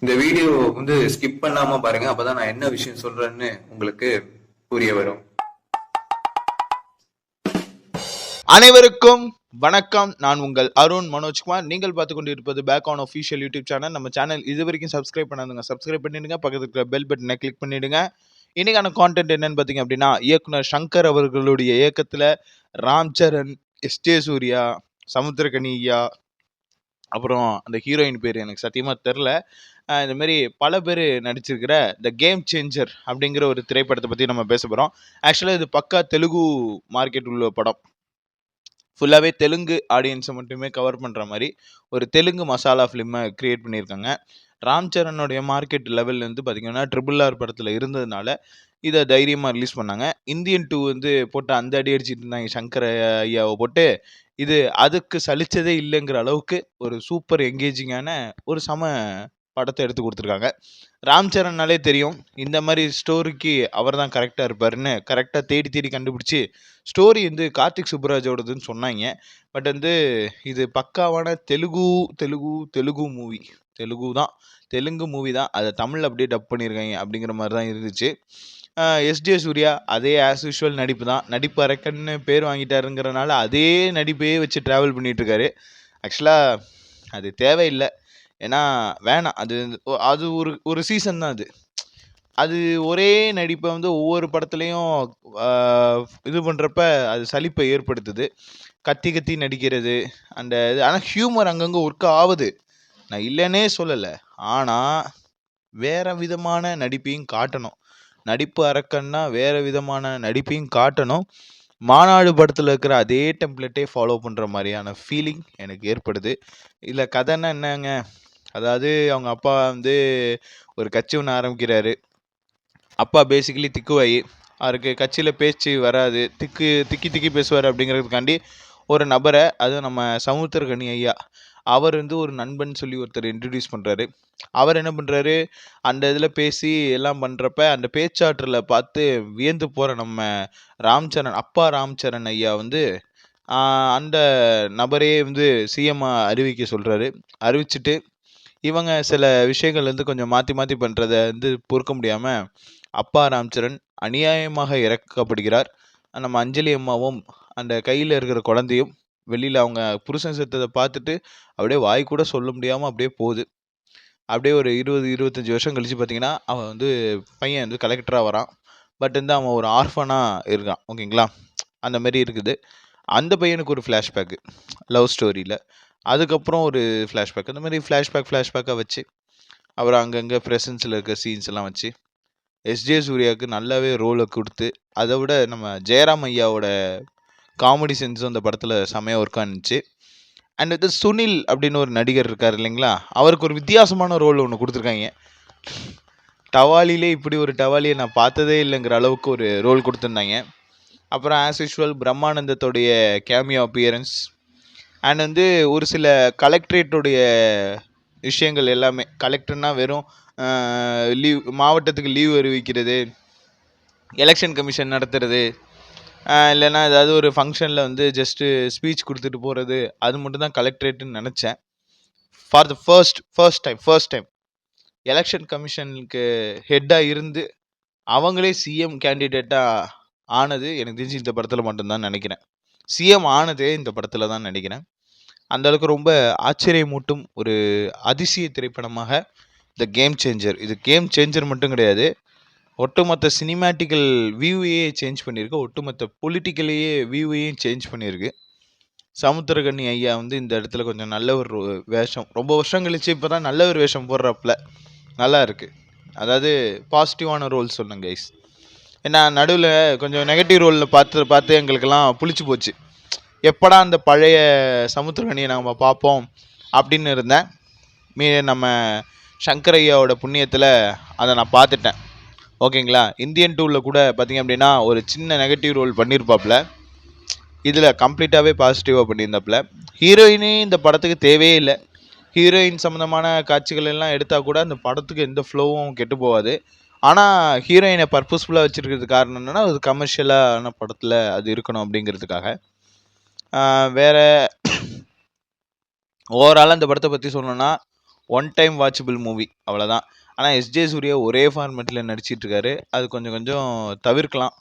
இந்த video skip பண்ணாம பாருங்க. அப்பதான் நான் என்ன விஷயம் சொல்றேன்னு உங்களுக்கு புரிய வரும். அனைவருக்கும் வணக்கம். நான் உங்கள் அருண் மனோஜ்குமார். நீங்கள் பார்த்து கொண்டிருப்பது pack on official YouTube channel. நம்ம சேனல் இது வரைக்கும் சப்ஸ்கிரைப் பண்ணாதுங்க, சப்ஸ்கிரைப் பண்ணிடுங்க. பக்கத்துல இருக்கிற பெல் பட்டனை கிளிக் பண்ணிடுங்க. இன்னைக்கான கான்டென்ட் என்னன்னு பார்த்தீங்க அப்படின்னா, இயக்குனர் சங்கர் அவர்களுடைய இயக்கத்துல ராம் சரண், எஸ்.ஜே. சூர்யா, சமுத்திரகனி ஐயா, அப்புறம் அந்த ஹீரோயின் பேர் எனக்கு சத்தியமா தெரில, இந்த மாதிரி பல பேர் நடிச்சிருக்கிற த கேம் சேஞ்சர் அப்படிங்கிற ஒரு திரைப்படத்தை பற்றி நம்ம பேச போகிறோம். ஆக்சுவலாக இது பக்கா தெலுங்கு மார்க்கெட் உள்ள படம். ஃபுல்லாகவே தெலுங்கு ஆடியன்ஸை மட்டுமே கவர் பண்ணுற மாதிரி ஒரு தெலுங்கு மசாலா ஃபிலிமை க்ரியேட் பண்ணியிருக்காங்க. ராம் சரணுடைய மார்க்கெட் லெவல் பார்த்தீங்கன்னா RRR படத்தில் இருந்ததுனால இதை தைரியமாக ரிலீஸ் பண்ணாங்க. இந்தியன் 2 போட்டு அந்த அடி அடிச்சிட்டு இருந்தாங்க சங்கர் ஐயாவை போட்டு. இது அதுக்கு சலிச்சதே இல்லைங்கிற அளவுக்கு ஒரு சூப்பர் என்கேஜிங்கான ஒரு படத்தை எடுத்து கொடுத்துருக்காங்க. ராம் சரண்னாலே தெரியும் இந்த மாதிரி ஸ்டோரிக்கு அவர் தான் கரெக்டாக இருப்பாருன்னு கரெக்டாக தேடி தேடி கண்டுபிடிச்சி ஸ்டோரி கார்த்திக் சுப்புராஜோடதுன்னு சொன்னாங்க. பட் இது பக்காவான தெலுங்கு மூவி. தெலுங்கு மூவி தான். அதை தமிழ் அப்படியே டப் பண்ணியிருக்காங்க அப்படிங்கிற மாதிரி தான் இருந்துச்சு. எஸ்.ஜே. சூர்யா அதே ஆஸ் யூஷுவல் நடிப்பு தான். நடிப்பு அரக்கன்னு பேர் வாங்கிட்டாருங்கிறனால அதே நடிப்பையே வச்சு ட்ராவல் பண்ணிட்டு இருக்காரு. ஆக்சுவலாக அது தேவையில்லை. ஏன்னா வேணாம். அது ஒரு ஒரு சீசன் தான். அது ஒரே நடிப்பை ஒவ்வொரு படத்துலையும் இது பண்ணுறப்ப அது சலிப்பை ஏற்படுத்துது. கத்தி கத்தி நடிக்கிறது அந்த இது. ஆனால் ஹியூமர் அங்கங்கே ஒர்க் ஆகுது, நான் இல்லைன்னே சொல்லலை. ஆனால் வேற விதமான நடிப்பையும் காட்டணும். நடிப்பு அரக்கன்னா வேற விதமான நடிப்பையும் காட்டணும். மாநாடு படத்தில் இருக்கிற அதே டெம்ப்ளேட்டே ஃபாலோ பண்ணுற மாதிரியான ஃபீலிங் எனக்கு ஏற்படுது. இல்லை கதைன்னா என்னங்க, அதாவது அவங்க அப்பா ஒரு கட்சி ஒன்று ஆரம்பிக்கிறாரு. அப்பா பேசிக்கலி திக்குவாயி, அவருக்கு கட்சியில் பேச்சு வராது, திக்கி பேசுவார். அப்படிங்கிறதுக்காண்டி ஒரு நபரை, அதுவும் நம்ம சமுத்திரகனி ஐயா, அவர் ஒரு நண்பன் சொல்லி ஒருத்தர் இன்ட்ரடியூஸ் பண்ணுறாரு. அவர் என்ன பண்ணுறாரு, அந்த இதில் பேசி எல்லாம் பண்ணுறப்ப அந்த பேச்சாற்றலை பார்த்து வியந்து போகிற நம்ம அப்பா ராம்சரண் ஐயா அந்த நபரே சிஎம் அறிவிக்க சொல்கிறாரு. அறிவிச்சிட்டு இவங்க சில விஷயங்கள் கொஞ்சம் மாற்றி மாற்றி பண்ணுறதை பொறுக்க முடியாமல் அப்பா ராம்சரண் அநியாயமாக இறக்கப்படுகிறார். நம்ம அஞ்சலி அம்மாவும் அந்த கையில் இருக்கிற குழந்தையும் வெளியில் அவங்க புருஷன் செத்ததை பார்த்துட்டு அப்படியே வாய் கூட சொல்ல முடியாமல் அப்படியே போகுது. அப்படியே ஒரு 20-25 வருஷம் கழித்து பார்த்தீங்கன்னா அவன் பையன் கலெக்டராக வரான். பட் அவன் ஒரு ஆர்ஃபனாக இருக்கான். ஓகேங்களா, அந்த மாதிரி இருக்குது. அந்த பையனுக்கு ஒரு ஃப்ளாஷ்பேக்கு லவ் ஸ்டோரியில். அதுக்கப்புறம் ஒரு ஃப்ளாஷ்பேக். அந்த மாதிரி ஃப்ளாஷ்பேக்காக வச்சு அவர் அங்கங்கே ப்ரெசன்ஸில் இருக்க சீன்ஸ் எல்லாம் வச்சு எஸ்.ஜே. சூர்யாவுக்கு நல்லாவே ரோலை கொடுத்து, அதை விட நம்ம ஜெயராம் ஐயாவோட காமெடி சென்ஸும் அந்த படத்தில் செமையாக ஒர்க் ஆனிச்சு. அண்ட் சுனில் அப்படின்னு ஒரு நடிகர் இருக்கார் இல்லைங்களா, அவருக்கு ஒரு வித்தியாசமான ரோல் ஒன்று கொடுத்துருக்காங்க. டவாலிலே இப்படி ஒரு டவாலியை நான் பார்த்ததே இல்லைங்கிற அளவுக்கு ஒரு ரோல் கொடுத்துருந்தாங்க. அப்புறம் ஆஸ் யூஷுவல் பிரம்மானந்தத்தோடைய கேமியோ அப்பியரன்ஸ் அண்ட் ஒரு சில கலெக்டரேட்டுடைய விஷயங்கள் எல்லாமே. கலெக்டர்னால் வெறும் லீவ், மாவட்டத்துக்கு லீவ் அறிவிக்கிறது, எலெக்ஷன் கமிஷன் நடத்துறது, இல்லைன்னா ஏதாவது ஒரு ஃபங்க்ஷனில் ஜஸ்ட்டு ஸ்பீச் கொடுத்துட்டு போகிறது, அது மட்டும் தான் கலெக்டரேட்டுன்னு நினச்சேன். For the first time election கமிஷனுக்கு ஹெட்டாக இருந்து அவங்களே சிஎம் கேண்டிடேட்டாக ஆனது எனக்கு தெரிஞ்சு இந்த படத்தில் மட்டும்தான் நினைக்கிறேன். சிஎம் ஆனதே இந்த படத்தில் தான் நினைக்கிறேன். அந்தளவுக்கு ரொம்ப ஆச்சரியமூட்டும் ஒரு அதிசய திரைப்படமாக த கேம் சேஞ்சர். இது கேம் சேஞ்சர் மட்டும் கிடையாது, ஒட்டுமொத்த சினிமேட்டிக்கல் வியூவையே சேஞ்ச் பண்ணியிருக்கு. ஒட்டுமொத்த பொலிட்டிக்கலையே வியூவையும் சேஞ்ச் பண்ணியிருக்கு. சமுத்திரகனி ஐயா இந்த இடத்துல கொஞ்சம் நல்ல ஒரு வேஷம், ரொம்ப வருஷம் கழிச்சு இப்போ தான் நல்ல ஒரு வேஷம் போடுறப்பல நல்லா இருக்குது. அதாவது பாசிட்டிவான ரோல் சொன்னேன் கைஸ். ஏன்னா நடுவில் கொஞ்சம் நெகட்டிவ் ரோலில் பார்த்து எங்களுக்கெல்லாம் புளிச்சு போச்சு. எப்படா அந்த பழைய சமுத்திரகனியை நம்ம பார்ப்போம் அப்படின்னு இருந்தேன். நம்ம சங்கர் ஐயாவோட புண்ணியத்தில் அதை நான் பார்த்துட்டேன். ஓகேங்களா, இந்தியன் 2 கூட பார்த்திங்க அப்படின்னா ஒரு சின்ன நெகட்டிவ் ரோல் பண்ணியிருப்பாப்புல. இதில் கம்ப்ளீட்டாகவே பாசிட்டிவாக பண்ணியிருந்தாப்புல. ஹீரோயினே இந்த படத்துக்கு தேவையே இல்லை. ஹீரோயின் சம்மந்தமான காட்சிகள் எல்லாம் எடுத்தால் கூட அந்த படத்துக்கு எந்த ஃப்ளோவும் கெட்டு போகாது. ஆனால் ஹீரோயினை பர்பஸ்ஃபுல்லாக வச்சுருக்கிறது காரணம் என்னென்னா, அது கமர்ஷியலான படத்தில் அது இருக்கணும் அப்படிங்கிறதுக்காக. வேறு ஓவராலாக இந்த படத்தை பற்றி சொல்லணுன்னா, ஒன் டைம் வாட்சபிள் மூவி அவ்வளோதான். ஆனால் எஸ்ஜே சூர்யா ஒரே ஃபார்மேட்டில் நடிச்சிட்டு இருக்காரு. அது கொஞ்சம் கொஞ்சம் தவிர்க்கலாம்.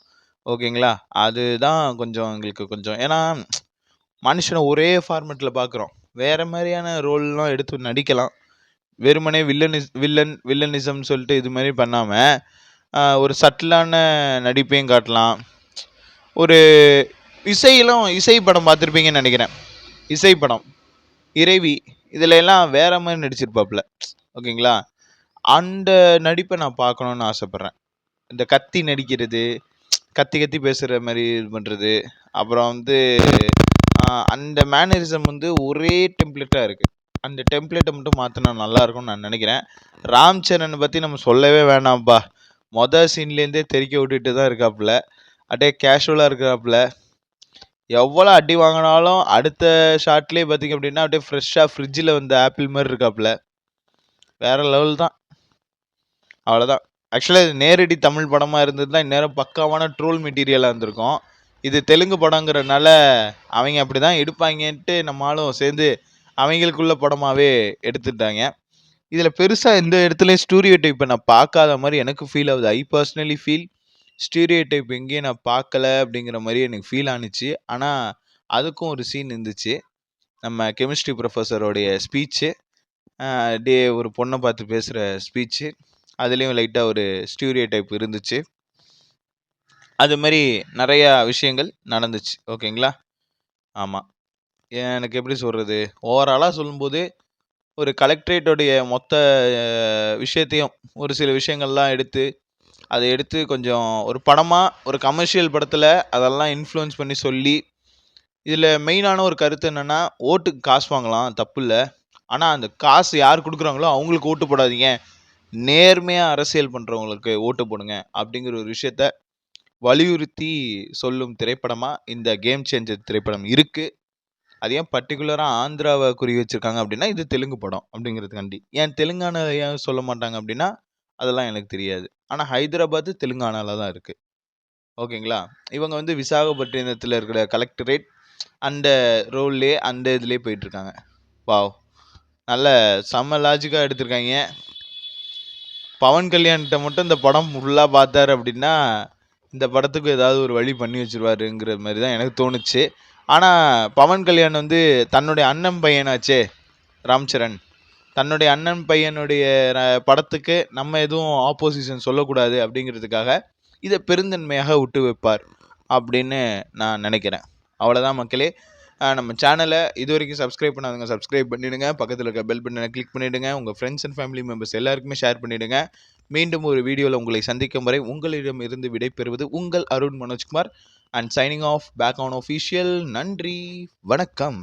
ஓகேங்களா? அதுதான் கொஞ்சம் எங்களுக்கு கொஞ்சம் ஏன்னா மனுஷனை ஒரே ஃபார்மேட்டில் பார்க்குறோம். வேறு மாதிரியான ரோல்லாம் எடுத்து நடிக்கலாம். வெறுமனே வில்லனிசம்னு சொல்லிட்டு இது மாதிரி பண்ணாமல் ஒரு சட்டிலான நடிப்பையும் காட்டலாம். ஒரு இசை படம் பார்த்துருப்பீங்கன்னு நினைக்கிறேன். இசை படம் இறைவி இதில் எல்லாம் வேற மாதிரி நடிச்சிருப்பாப்புல. ஓகேங்களா? அந்த நடிப்பை நான் பார்க்கணுன்னு ஆசைப்பட்றேன். இந்த கத்தி நடிக்கிறது, கத்தி பேசுகிற மாதிரி இது பண்ணுறது, அப்புறம் வந்து அந்த மேனரிசம் வந்து ஒரே டெம்ப்ளேட்டாக இருக்குது. அந்த டெம்ப்ளேட்டை மட்டும் மாற்றினா நல்லாயிருக்கும்னு நான் நினைக்கிறேன். ராம் சரண் பற்றி நம்ம சொல்லவே வேணாம்ப்பா. மொதல் சீன்லேருந்தே தெறிக்க விட்டுட்டு தான் இருக்காப்புல. அப்படியே கேஷுவலாக இருக்கிறாப்புல. எவ்வளோ அடி வாங்கினாலும் அடுத்த ஷாட்லேயே பார்த்திங்க அப்படின்னா அப்படியே ஃப்ரெஷ்ஷாக ஃப்ரிட்ஜில் வந்து ஆப்பிள் மாதிரி இருக்காப்புல. வேறு லெவல் தான். அவ்வளோதான். ஆக்சுவலாக இது நேரடி தமிழ் படமாக இருந்தது தான் இந்நேரம் பக்காவான ட்ரோல் மெட்டீரியலாக இருந்திருக்கும். இது தெலுங்கு படங்கிறனால அவங்க அப்படி தான் எடுப்பாங்கன்ட்டு நம்மளும் சேர்ந்து அவங்களுக்குள்ள படமாகவே எடுத்துட்டாங்க. இதில் பெருசாக எந்த இடத்துலையும் ஸ்டூடியோ டைப்பை நான் பார்க்காத மாதிரி எனக்கு ஃபீல் ஆகுது. I personally feel stereo type எங்கேயும் நான் பார்க்கல அப்படிங்கிற மாதிரி எனக்கு ஃபீல் ஆனிச்சு. ஆனால் அதுக்கும் ஒரு சீன் இருந்துச்சு. நம்ம கெமிஸ்ட்ரி ப்ரொஃபஸரோடைய ஸ்பீச்சு, ஒரு பொண்ணை பார்த்து பேசுகிற ஸ்பீச்சு, அதுலேயும் லைட்டாக ஒரு ஸ்டீரியோ டைப் இருந்துச்சு. அது மாதிரி நிறையா விஷயங்கள் நடந்துச்சு. ஓகேங்களா? ஆமாம். எனக்கு எப்படி சொல்கிறது, ஓவராலாக சொல்லும்போது ஒரு கலெக்டரேட்டோடைய மொத்த விஷயத்தையும் ஒரு சில விஷயங்கள்லாம் அதை எடுத்து கொஞ்சம் ஒரு படமாக ஒரு கமர்ஷியல் படத்தில் அதெல்லாம் இன்ஃப்ளூயன்ஸ் பண்ணி சொல்லி, இதில் மெயினான ஒரு கருத்து என்னென்னா, ஓட்டுக்கு காசு வாங்கலாம் தப்பு இல்லை. ஆனால் அந்த காசு யார் கொடுக்குறாங்களோ அவங்களுக்கு ஓட்டு போடாதீங்க, நேர்மையாக அரசியல் பண்ணுறவங்களுக்கு ஓட்டு போடுங்க அப்படிங்கிற ஒரு விஷயத்த வலியுறுத்தி சொல்லும் திரைப்படமாக இந்த கேம் சேஞ்சர் திரைப்படம் இருக்குது. அது ஏன் பர்டிகுலராக ஆந்திராவை குறி வச்சுருக்காங்க அப்படின்னா, இது தெலுங்கு படம் அப்படிங்கிறதுக்காண்டி. ஏன் தெலுங்கானா ஏன் சொல்ல மாட்டாங்க அப்படின்னா அதெல்லாம் எனக்கு தெரியாது. ஆனால் ஹைதராபாத் தெலுங்கானாவில் தான் இருக்குது. ஓகேங்களா? இவங்க வந்து விசாகப்பட்டினத்தில் இருக்கிற கலெக்டரேட் அந்த ரோல்லே அந்த இதுலேயே போயிட்டுருக்காங்க. வாவ், நல்ல செம்ம லாஜிக்காக எடுத்திருக்காங்க. பவன் கல்யாண்கிட்ட மட்டும் இந்த படம் ஃபுல்லாக பார்த்தாரு அப்படின்னா இந்த படத்துக்கு ஏதாவது ஒரு வழி பண்ணி வச்சுருவாருங்கிற மாதிரி தான் எனக்கு தோணுச்சு. ஆனால் பவன் கல்யாண் வந்து தன்னுடைய அண்ணன் பையனாச்சே ராம் சரண், தன்னுடைய அண்ணன் பையனுடைய படத்துக்கு நம்ம எதுவும் ஆப்போசிஷன் சொல்லக்கூடாது அப்படிங்கிறதுக்காக இதை பெருந்தன்மையாக விட்டு வைப்பார் அப்படின்னு நான் நினைக்கிறேன். அவ்வளோதான் மக்களே. நம்ம சேனலை இது வரைக்கும் சப்ஸ்கிரைப் பண்ணாதுங்க, சப்ஸ்கிரைப் பண்ணிவிடுங்க. பக்கத்தில் இருக்க பெல் பட்டனை கிளிக் பண்ணிவிடுங்க. உங்கள் ஃப்ரெண்ட்ஸ் அண்ட் ஃபேமிலி மெம்பர்ஸ் எல்லாருக்குமே ஷேர் பண்ணிவிடுங்க. மீண்டும் ஒரு வீடியோவில் உங்களை சந்திக்கும் வரை உங்களிடம் இருந்து விடைபெறுவது உங்கள் Arun Manojkumar and signing off pack on official. நன்றி, வணக்கம்.